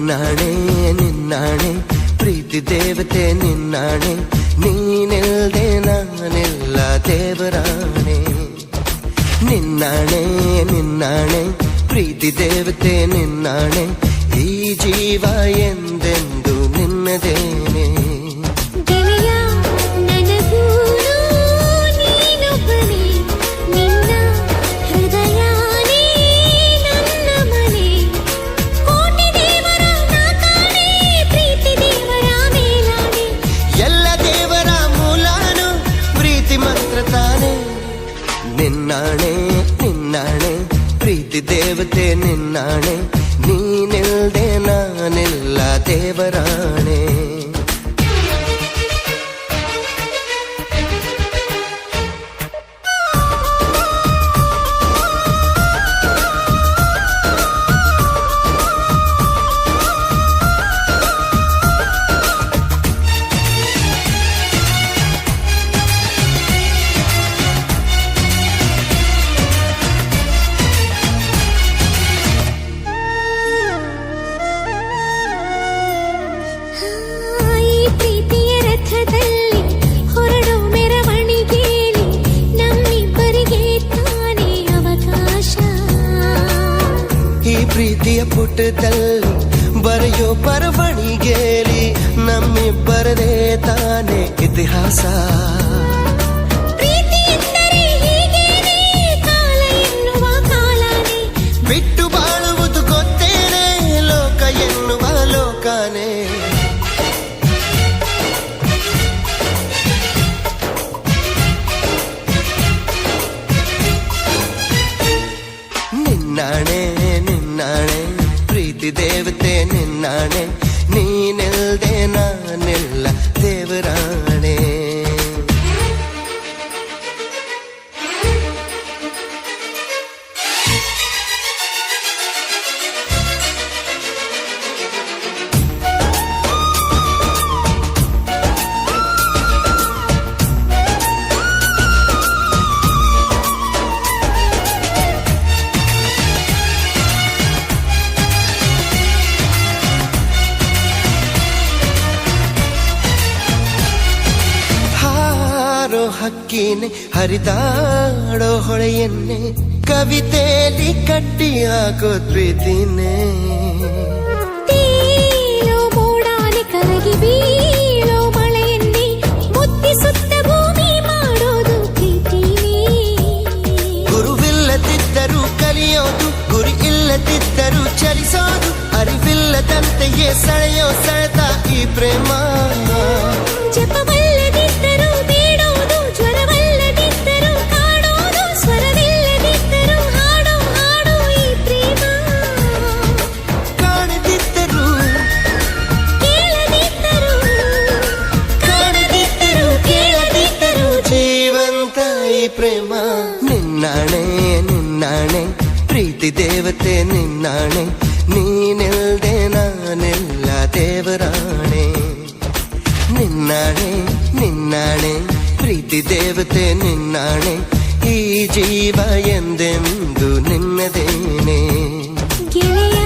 ನಿನ್ನಾಣೆ ನಿನ್ನಾಣೆ ಪ್ರೀತಿ ದೇವತೆ ನಿನ್ನಾಣೆ, ನೀನಿಲ್ದೆ ನಾನಿಲ್ಲ ದೇವರಾಣೆ. ನಿನ್ನಾಣೆ ನಿನ್ನಾಣೆ ಪ್ರೀತಿ ದೇವತೆ ನಿನ್ನಾಣೆ, ಈ ಜೀವ ಎಂದೆಂದು ನಿನ್ನದೇನೆ. ನಿನ್ನಾಣೆ ನಿನ್ನಾಣೆ ಪ್ರೀತಿ ದೇವತೆ ನಿನ್ನಾಣೆ, ನೀನಿಲ್ದೆ ನಾನಿಲ್ಲ ದೇವರಾಣೆ. ಪ್ರೀತಿಯ ಪುಟದಲ್ಲಿ ಬರೆಯೋ ಬರವಣಿಗೆಯಲ್ಲಿ ನಮ್ಮಿಬ್ಬರದೇ ತಾನೇ ಇತಿಹಾಸ. ಬಿಟ್ಟು ಬಾಳುವುದು ಗೊತ್ತೇನೆ ಲೋಕ ಎನ್ನುವ ಲೋಕನೇ. ನಿನ್ನಾಣೆ ನಿನ್ನಾಣೆ ಪ್ರೀತಿ ದೇವತೆ ನಿನ್ನಾಣೆ, ನೀನಿಲ್ದೆ ನಾನಿಲ್ಲ ದೇವರಾಣೆ. ಹಕ್ಕಿನೆ ಹರಿದಾಡೋ ಹೊಳೆಯನ್ನೇ ಕವಿತೆಯಲ್ಲಿ ಕಟ್ಟಿ ಹಾಕೋ ಪ್ರೀತಿನೇ. ಮೋಡಾನೆ ಕರಗಿ ಬೀಳೋ ಮಳೆಯನ್ನೇ ಮುತ್ತಿಸುತ್ತ ಭೂಮಿ ಮಾಡೋದು ಪ್ರೀತಿನೇ. ಗುರುವಿಲ್ಲದಿದ್ದರೂ ಕಲಿಯೋದು, ಗುರಿ ಇಲ್ಲದಿದ್ದರೂ ಚಲಿಸೋದು, ಅರಿವಿಲ್ಲದಂತೆಯೇ ಸೆಳೆಯೋ ಸೆಳೆತ ಈ ಪ್ರೇಮ. ಜಪವಲ್ಲದಿದ್ದರೂ ಬೇಡೋದು, ಜ್ವರವಲ್ಲದಿದ್ದರೂ ಕಾಡೋದು, ಸ್ವರವಿಲ್ಲದಿದ್ದರೂ ಹಾಡೋ ಹಾಡೋ ಈ ಪ್ರೇಮ. ಕಾಣದಿದ್ದರೂ ಕೇಳದಿದ್ದರೂ, ಕಾಣದಿದ್ದರೂ ಕೇಳದಿದ್ದರೂ ಜೀವಂತ ಈ ಪ್ರೇಮ. ನಿನ್ನಾಣೆ ನಿನ್ನಾಣೆ ಪ್ರೀತಿ ದೇವತೆ ನಿನ್ನಾಣೆ, ನೀನಿಲ್ದೆ ನಾನಿಲ್ಲ ದೇವರಾಣೆ. ನಿನ್ನಾಣೆ ನಿನ್ನಾಣೆ ಪ್ರೀತಿ ದೇವತೆ ನಿನ್ನಾಣೆ, ಈ ಜೀವ ಎಂದೆಂದು ನಿನ್ನದೇನೆ. ಗೆಳೆಯ